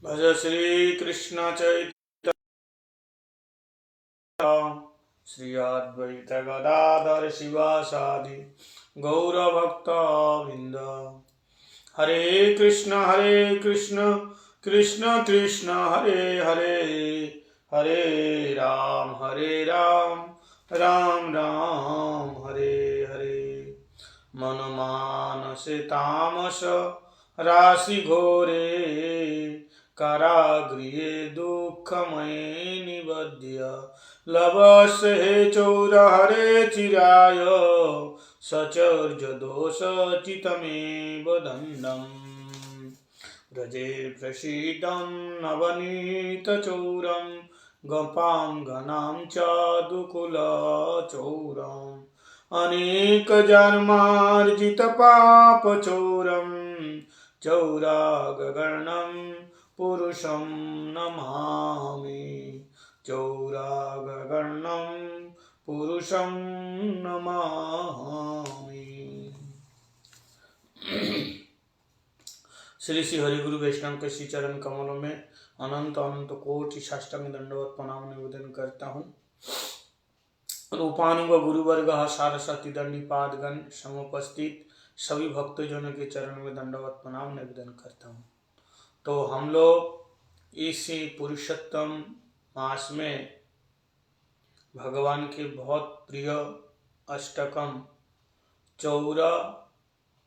भज श्री कृष्ण चैतन्य श्री अद्वैत गदाधर शिवासादि गौरभक्तवृंद। हरे कृष्ण कृष्ण कृष्ण हरे हरे, हरे राम राम राम हरे हरे। मन मानसे तामस राशि घोरे, कारागृहे दुःखमये निबध्य। लभस्य हे चौर हरे चिराय, सचर्ज दोष चितमेव दण्डम्। व्रजे प्रसीदं नवनीतचौरं, गपां गणां च दुकुलचौरम्। अनेक जन्मार्जित पापचौरं, चौरागगणं पुरुषं नमामि। चौरागगणं पुरुषं नमामि। श्री श्री हरि गुरु वैष्णव के श्री चरण कमलों में अनंत अनंत कोटि साष्टांग दंडवत प्रणाम निवेदन करता हूँ। रूपानुग गुरुवर्ग सारस्वती दंडी पादगण समुपस्थित सभी भक्तजनों के चरण में दंडवत प्रणाम निवेदन करता हूँ। तो हम लोग इस पुरुषोत्तम मास में भगवान के बहुत प्रिय अष्टकम चौर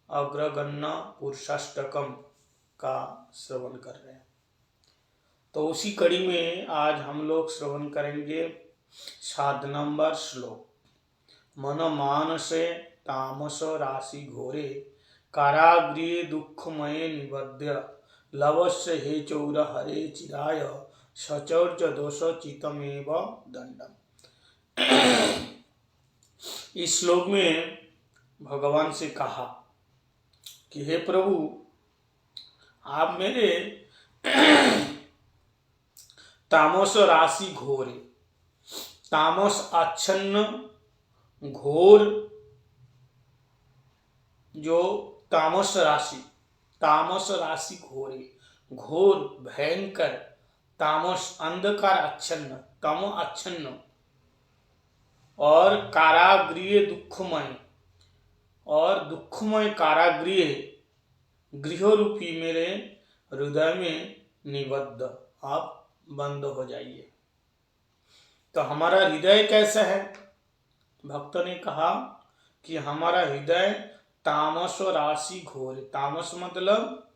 अग्रगण्य पुरुषाष्टकम का श्रवण कर रहे हैं। तो उसी कड़ी में आज हम लोग श्रवण करेंगे 7 नंबर श्लोक। मन मानसे तामस राशि घोरे, कारागृहे दुःखमये निबध्य। लवस्य हे चौर हरे चिराय, सचर्ज दोष चितमेव दंडम। इस श्लोक में भगवान से कहा कि हे प्रभु, आप मेरे तामस राशि घोरे, तामस आच्छन्न घोर जो तामस राशि घोरे, घोर भयंकर तामस अंधकार आच्छन्न, तमो आच्छन्न और कारागृह दुःखमय, और दुःखमय कारागृह गृह रूपी मेरे हृदय में निबद्ध, आप बंद हो जाइए। तो हमारा हृदय कैसा है? भक्त ने कहा कि हमारा हृदय तामस राशि घोर। तामस मतलब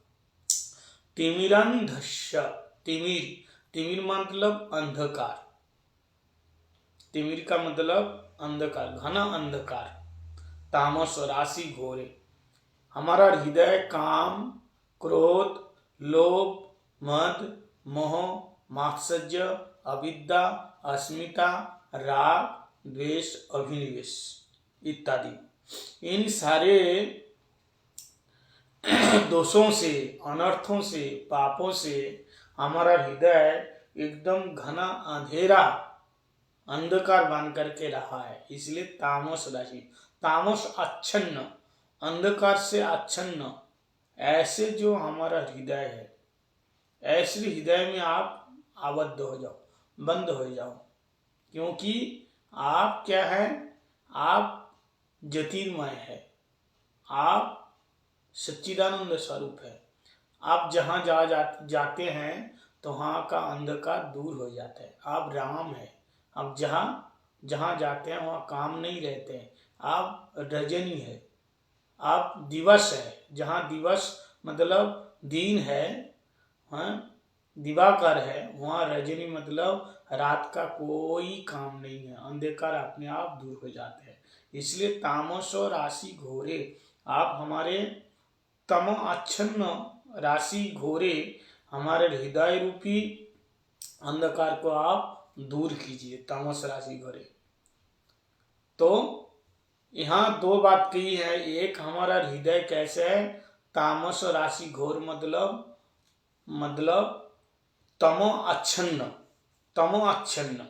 तिमिरंधस्य, तिमिर मतलब अंधकार, तिमिर का मतलब अंधकार, घना अंधकार, तामस राशि घोरे। हमारा हृदय काम, क्रोध, लोभ, मद, मोह, मात्सर्य, अविद्या, अस्मिता, राग, द्वेष, अभिनिवेश इत्यादि इन सारे दोषों से, अनर्थों से, पापों से हमारा हृदय एकदम घना अंधेरा, अंधकार बन करके रहा है। इसलिए तामस राशि, तामस आच्छन्न, अंधकार से आच्छन्न ऐसे जो हमारा हृदय है, ऐसे हृदय में आप आबद्ध हो जाओ, बंद हो जाओ। क्योंकि आप क्या है? आप ज्योतिर्मय है, आप सच्चिदानंद स्वरूप है। आप जहाँ जाते हैं तो वहाँ का अंधकार दूर हो जाता है। आप राम है। आप जहाँ जाते हैं वहाँ काम नहीं रहते हैं। आप रजनी है, आप दिवस है। जहाँ दिवस मतलब दिन है, हाँ, दिवाकर है, वहाँ रजनी मतलब रात का कोई काम नहीं है। अंधकार अपने आप दूर हो जाते हैं। इसलिए तामस राशि घोरे, आप हमारे तम आच्छन्न राशि घोरे, हमारे हृदय रूपी अंधकार को आप दूर कीजिए, तामस राशि घोरे। तो यहाँ 2 बात कही है। एक, हमारा हृदय कैसे है? तामस राशि घोर मतलब तमो आच्छन्न,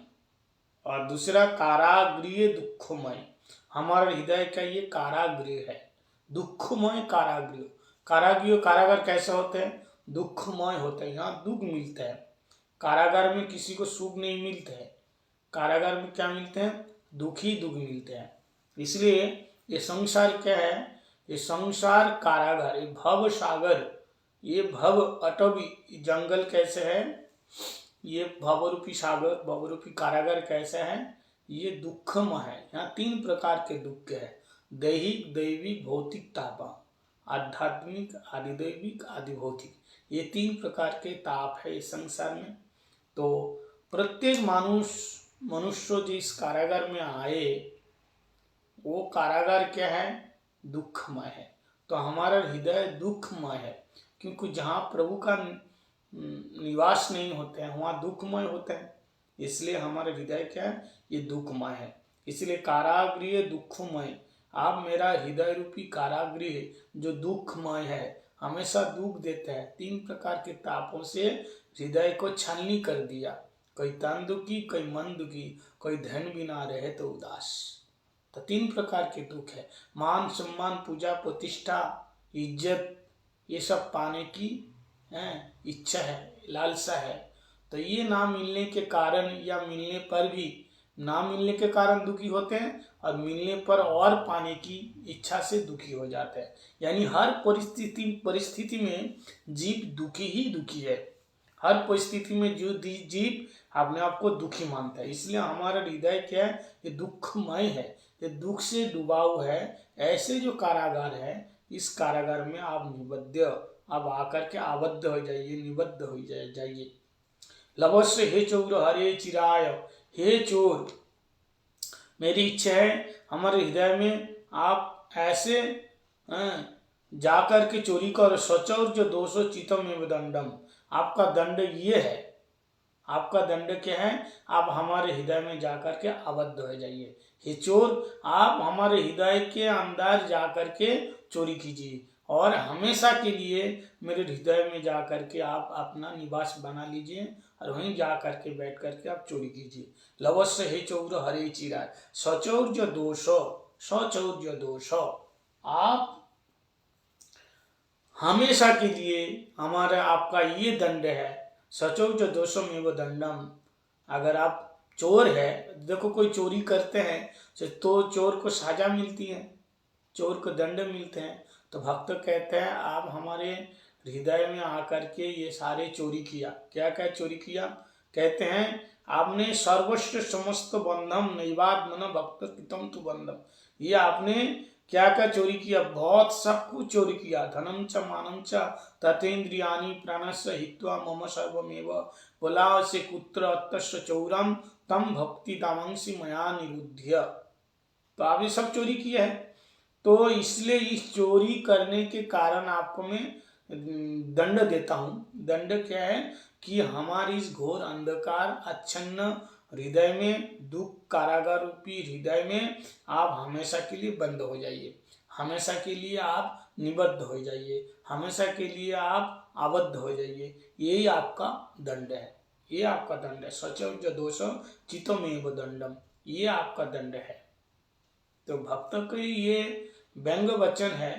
और दूसरा कारागृह दुःखमय। हमारा हृदय का ये कारागृह है, दुःखमय कारागृह। कारागार कैसे होते हैं? दुखमय होता है, यहाँ दुख मिलता है। कारागार में किसी को सुख नहीं मिलता है, कारागार में क्या मिलते हैं? दुख ही दुख मिलते हैं। इसलिए ये संसार क्या है? ये संसार कारागार, ये भव सागर, ये भव अटवी जंगल कैसे है? ये भवरूपी सागर, भवरूपी कारागार कैसे है? ये दुखमय है। यहाँ 3 प्रकार के दुख है, दैहिक, दैविक, भौतिक, ताप, आध्यात्मिक, आदिदैविक, आदि भौतिक। ये 3 प्रकार के ताप है इस संसार में। तो प्रत्येक मनुष्य जो इस कारागार में आए, वो कारागार क्या है? दुखमय है। तो हमारा हृदय दुखमय है, क्योंकि जहाँ प्रभु का निवास नहीं होते हैं वहाँ दुखमय होते हैं। इसलिए हमारा हृदय क्या है? ये दुखमय है। इसलिए कारागृह दुखमय, आप मेरा हृदय रूपी कारागृह जो दुखमय है, हमेशा दुख देता है। 3 प्रकार के तापों से हृदय को छलनी कर दिया, कोई तन दुखी, कोई मन दुखी, कोई धन भी ना रहे तो उदास। तो 3 प्रकार के दुख है। मान सम्मान, पूजा प्रतिष्ठा, इज्जत, ये सब पाने की इच्छा है, लालसा है। तो ये ना मिलने के कारण या मिलने पर भी, ना मिलने के कारण दुखी होते हैं और मिलने पर और पाने की इच्छा से दुखी हो जाते हैं। यानी हर परिस्थिति में जीव दुखी ही दुखी है। हर परिस्थिति में जो जीव अपने आप को दुखी मानता है। इसलिए हमारा हृदय क्या है? ये दुखमय है, ये दुख से डूबा हुआ है। ऐसे जो कारागार है, इस कारागार में आप निबद्ध, आप आकर के आबद्ध हो जाइए, निबद्ध हो जाइए। लवस्य हे चोर हरे चिराय, हे चोर, मेरी इच्छा है हमारे हृदय में आप ऐसे जाकर के चोरी करो। सचौर जो 200 चितम एवं दंडम, आपका दंड ये है। आपका दंड क्या है? आप हमारे हृदय में जाकर के आबद्ध हो जाइए। हे चोर, आप हमारे हृदय के अंदर जाकर के चोरी कीजिए और हमेशा के लिए मेरे हृदय में जाकर के आप अपना निवास बना लीजिए और वहीं जाकर के बैठ करके आप चोरी कीजिए। लवस्य हे चौर हरे चिराय, सचौर्य दोष, सचौर्य दोष, आप हमेशा के लिए हमारा आपका ये दंड है। सचौर्य दोषम एवं दंडम, अगर आप चोर है, देखो कोई चोरी करते हैं तो चोर को सजा मिलती है, चोर को दंड मिलते हैं। तो भक्त कहते हैं आप हमारे हृदय में आकर के ये सारे चोरी किया। क्या क्या चोरी किया? कहते हैं आपने सर्वस्व समस्त बंधम नैवाद मन भक्त कृतम तु बंधम, ये आपने क्या क्या चोरी किया? बहुत सब कुछ चोरी किया। धनम च मानम च ततेन्द्रियानि प्राणस्य हित्वा मम सर्वमेव, बोला से कुत्र अत्तस्य चौरम तम भक्ति तामंसी मया निरुध्य। तो आप ये सब चोरी किया है। तो इसलिए इस चोरी करने के कारण आपको मैं दंड देता हूँ। दंड क्या है? कि हमारी इस घोर अंधकार अच्छन्न हृदय में, दुख कारागार रूपी हृदय में आप हमेशा के लिए बंद हो जाइए, हमेशा के लिए आप निबद्ध हो जाइए, हमेशा के लिए आप आबद्ध हो जाइए। यही आपका दंड है, ये आपका दंड है। सचौर्य दोष चित्तमेव दंडम, ये आपका दंड है। तो भक्त के ये व्यंग वचन है,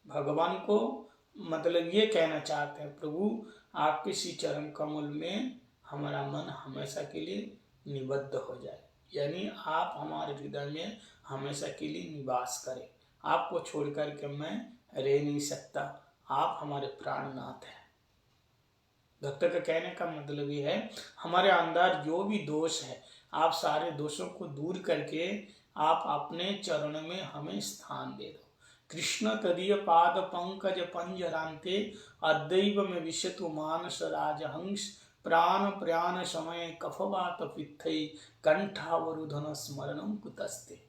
भगवान को मतलब ये कहना चाहते हैं, प्रभु आपके श्री चरण कमल में हमारा मन हमेशा के लिए निबद्ध हो जाए, यानी आप हमारे हृदय में हमेशा के लिए निवास करें। आपको छोड़ कर के मैं रह नहीं सकता, आप हमारे प्राणनाथ हैं। भक्त का कहने का मतलब ये है हमारे अंदर जो भी दोष है, आप सारे दोषों को दूर करके आप अपने चरण में हमें स्थान दे दो। कृष्ण तदीय पाद पंकज पंजरांते अद्दैव में विशतु मानस राजहंस, प्राण प्रयाण समय कफवात पित्थई कंठावरुधन स्मरणम कुतस्ते।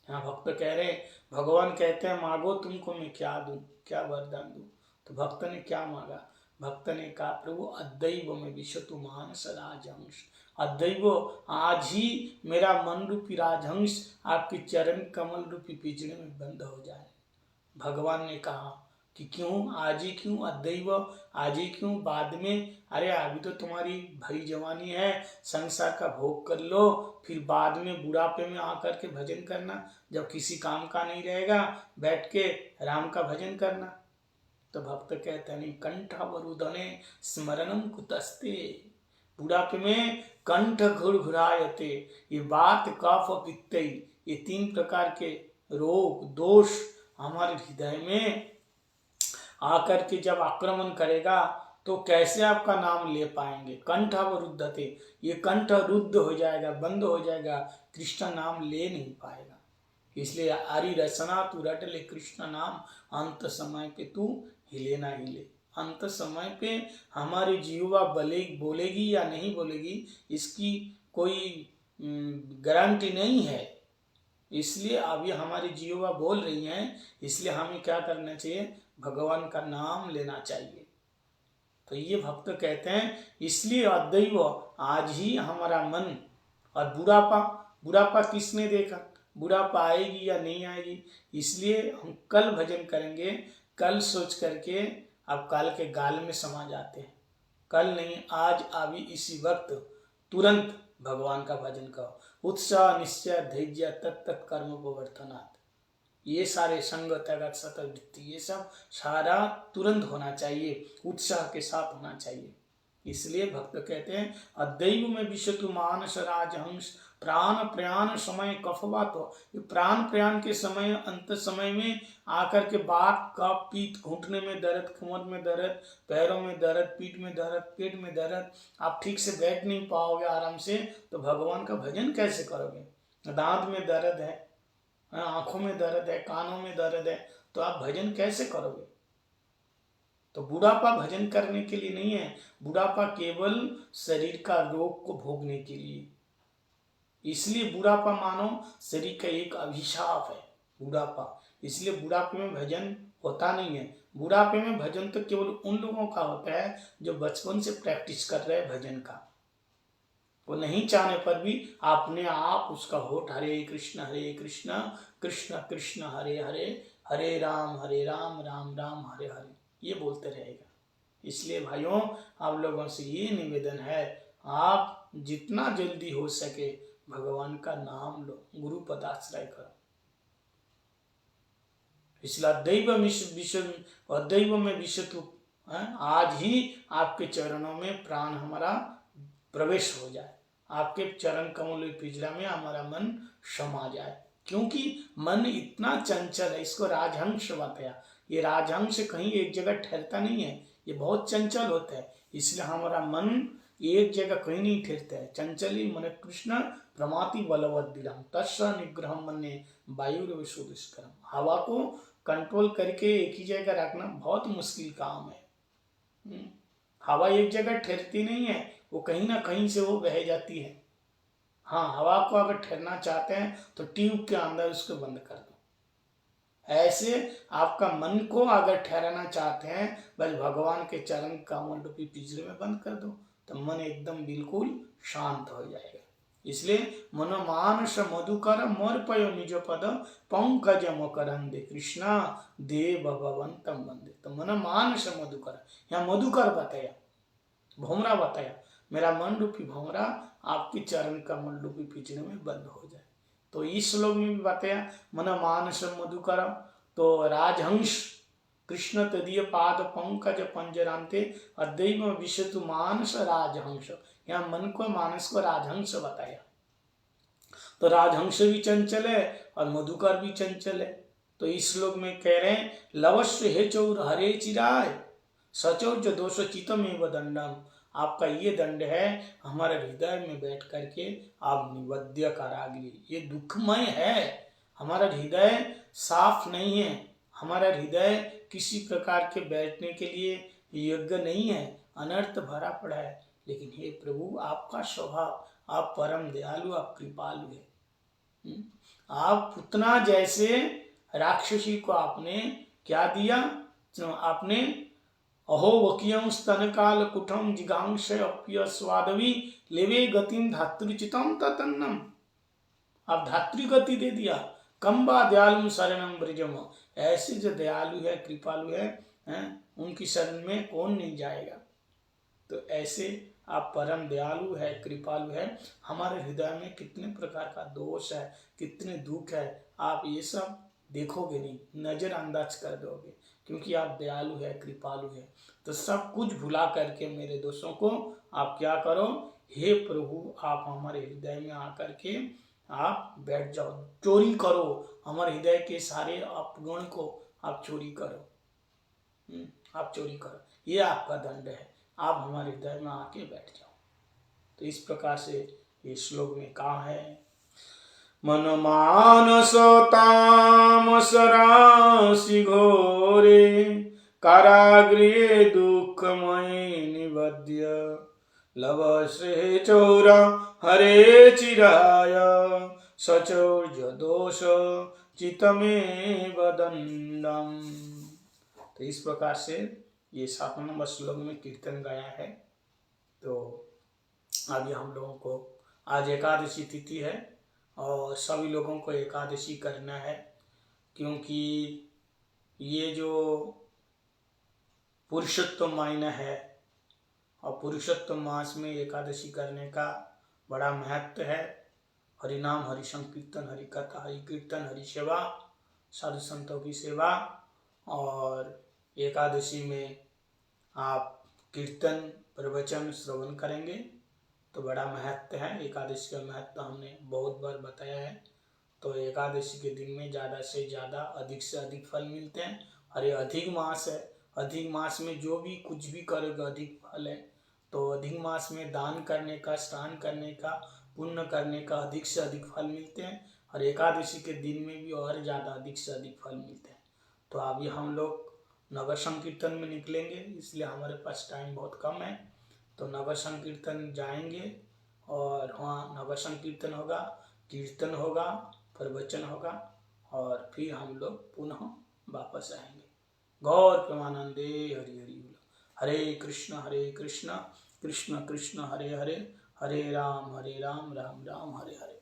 यहाँ भक्त कह रहे, भगवान कहते हैं मांगो तुमको मैं क्या दूं, क्या वरदान दूं। तो भक्त ने क्या मांगा? भक्त ने कहा प्रभु अद्दैव में विशतु मानस राजहंस, अद्दैव आज ही मेरा मन रूपी राजहंस आपके चरण कमल रूपी पिंजरे में बंद हो जाए। भगवान ने कहा कि क्यों आज ही, क्यों अद्दैव आज ही, क्यों बाद में? अरे अभी तो तुम्हारी भरी जवानी है, संसार का भोग कर लो, फिर बाद में बुढ़ापे में आकर के भजन करना, जब किसी काम का नहीं रहेगा बैठ के राम का भजन करना। तो भक्त कहते हैं कंठावरुदने स्मरणम कुतस्ते, बुढ़ापे में कंठ घुरघुरायते, ये बात कफ पित्त, ये 3 प्रकार के रोग दोष हमारे हृदय में आकर के जब आक्रमण करेगा तो कैसे आपका नाम ले पाएंगे। कंठ अवरुद्धते, ये कंठ रुद्ध हो जाएगा, बंद हो जाएगा, कृष्ण नाम ले नहीं पाएगा। इसलिए आरी रचना तू रट ले कृष्ण नाम, अंत समय पे तू हिले ना हिले। अंत समय पे हमारी जीवा बोलेगी या नहीं बोलेगी, इसकी कोई गारंटी नहीं है। इसलिए अभी हमारी जीवा बोल रही हैं, इसलिए हमें क्या करना चाहिए, भगवान का नाम लेना चाहिए। तो ये भक्त कहते हैं, इसलिए अद्दैव, आज ही हमारा मन, और बुढ़ापा किसने देखा, बुढ़ापा आएगी या नहीं आएगी, इसलिए हम कल भजन करेंगे। कल सोच करके अब कल के गाल में समा जाते हैं, कल नहीं आज अभी इसी वक्त तुरंत भगवान का भजन करो। उत्साह निश्चय धैर्य तत्त कर्म प्रवर्तनात्, ये सारे संग त्याग सत वृत्ति, ये सब सारा तुरंत होना चाहिए, उत्साह के साथ होना चाहिए। इसलिए भक्त कहते हैं अद्दैव में विशतु मानस राजहंस, प्राण प्रयाण समय कफवातो, प्राण प्रयाण के समय अंत समय में आकर के बात कफ पीत, घुटने में दर्द, कमर में दर्द, पैरों में दर्द, पीठ में दर्द, पेट में दर्द, आप ठीक से बैठ नहीं पाओगे आराम से, तो भगवान का भजन कैसे करोगे। दांत में दर्द है, आंखों में दर्द है, कानों में दर्द है, तो आप भजन कैसे करोगे। तो बुढ़ापा भजन करने के लिए नहीं है, बुढ़ापा केवल शरीर का रोग को भोगने के लिए। इसलिए बुढ़ापा मानो शरीर का एक अभिशाप है बुढ़ापा, इसलिए बुढ़ापे में भजन होता नहीं है। बुढ़ापे में भजन तो केवल उन लोगों का होता है जो बचपन से प्रैक्टिस कर रहे हैं भजन का, वो नहीं चाहने पर भी अपने आप उसका होठ हरे कृष्ण कृष्ण कृष्ण हरे हरे, हरे राम राम राम हरे हरे, ये बोलते रहेगा। इसलिए भाइयों आप लोगों से ये निवेदन है, आप जितना जल्दी हो सके भगवान का नाम लो, गुरु पदाश्रय करो। इसलिए अद्दैव में विशतु, आज ही आपके चरणों में प्राण हमारा प्रवेश हो जाए, आपके चरण कमल पिंजरा में हमारा मन समा जाए। क्योंकि मन इतना चंचल है, इसको राजहंस बताया। ये राजहंस कहीं एक जगह ठहरता नहीं है, ये बहुत चंचल होता है। इसलिए हमारा मन एक जगह कहीं नहीं ठहरता है। चंचली मन कृष्ण प्रमाति बलवद्दिरम तस्स निग्रहम मन्ये वायुर्विशुद्धिष्करम। हवा को कंट्रोल करके एक ही जगह रखना बहुत मुश्किल काम है। हवा एक जगह ठहरती नहीं है, वो कहीं ना कहीं से वो बह जाती है। हाँ, हवा को अगर ठहरना चाहते हैं तो ट्यूब के अंदर उसको बंद कर दो। ऐसे आपका मन को अगर ठहराना चाहते हैं, बस भगवान के चरण कमल रूपी पिंजरे में बंद कर दो, तो मन एकदम बिल्कुल शांत हो जाएगा। इसलिए मनोमानस मधुकर मोर पयो निज पद पंकज मकरंदे कृष्णा देव भगवंतम वंदे। तो मनोमानस मधुकर, यहाँ मधुकर बताया, भौमरा बताया, मेरा मन रूपी भौमरा आपके चरण कमल रूपी पिंजरे में बंद हो जाए। तो इस श्लोक में भी बताया मनोमानस मधुकर, तो राजहंस कृष्ण तदीय पाद पंकज पंजरांते अद्दैव विशतु मानस राजहंस। यहाँ मन को मानस को राजहंस बताया। तो राजहंस भी चंचल है और मधुकर भी चंचल है। तो इस श्लोक में कह रहे हैं लवस्व हे चौर हरे चिराय सचौर जो दोष चितमेव दंडम। आपका ये दंड है, हमारे हृदय में बैठ करके आप निवद्य कारागिरी। ये दुखमय है, हमारा हृदय साफ नहीं है, हमारा हृदय किसी प्रकार के बैठने के लिए योग्य नहीं है, अनर्थ भरा पड़ा है। लेकिन हे प्रभु आपका स्वभाव, आप परम दयालु, आप कृपालु है। आप पुतना जैसे राक्षसी को आपने क्या दिया, आपने अहो वकियं स्तन काल कुठम जिगांश अप्य स्वादवी लेवे गतिम धातृचितम तन्नम। आप धातृ गति दे दिया। कंबा दयालु शरणम ब्रजम, ऐसे जो दयालु है कृपालु है, उनकी शरण में कौन नहीं जाएगा। तो ऐसे आप परम दयालु है कृपालु है। हमारे हृदय में कितने प्रकार का दोष है, कितने दुख है, आप ये सब देखोगे नहीं, नजरअंदाज कर दोगे, क्योंकि आप दयालु है, कृपालु है। तो सब कुछ भुला करके मेरे दोस्तों को आप क्या करो, हे प्रभु आप हमारे हृदय में आकर के आप बैठ जाओ, चोरी करो, हमारे हृदय के सारे अपगुण को आप चोरी करो। आप चोरी करो, ये आपका दंड है, आप हमारे हृदय में आके बैठ जाओ। तो इस प्रकार से ये श्लोक में कहा है, मन मानस तामस राशि घोरे, कारागृहे दुःखमयि निबध्य, लव श्रेय चौरा हरे चिराय, सचौर्य दोष चितमे बदंडम। तो इस प्रकार से ये 7 नंबर श्लोक में कीर्तन गाया है। तो आगे हम लोगों को आज एकादशी तिथि है और सभी लोगों को एकादशी करना है, क्योंकि ये जो पुरुषोत्तम महीना है और पुरुषोत्तम मास में एकादशी करने का बड़ा महत्व है। हरि नाम, हरि संकीर्तन, हरि कथा, हरि कीर्तन, हरि सेवा, साधु संतों की सेवा, और एकादशी में आप कीर्तन प्रवचन श्रवण करेंगे तो बड़ा महत्व है। एकादशी का महत्व हमने बहुत बार बताया है। तो एकादशी के दिन में ज़्यादा से ज़्यादा अधिक से अधिक फल मिलते हैं। और ये अधिक मास है, अधिक मास में जो भी कुछ भी करोगे अधिक फल है। तो अधिक मास में दान करने का, स्नान करने का, पुण्य करने का अधिक से अधिक फल मिलते हैं, और एकादशी के दिन में भी और ज़्यादा अधिक से अधिक फल मिलते हैं। तो अभी हम लोग नगर संकीर्तन में निकलेंगे, इसलिए हमारे पास टाइम बहुत कम है। तो नगर संकीर्तन जाएंगे और वहाँ नगर संकीर्तन होगा, कीर्तन होगा, प्रवचन होगा, और फिर हम लोग पुनः वापस आएंगे। गौर प्रेमानंदे हरि हरि बोल। हरे कृष्ण कृष्ण कृष्ण हरे हरे, हरे राम राम राम हरे हरे।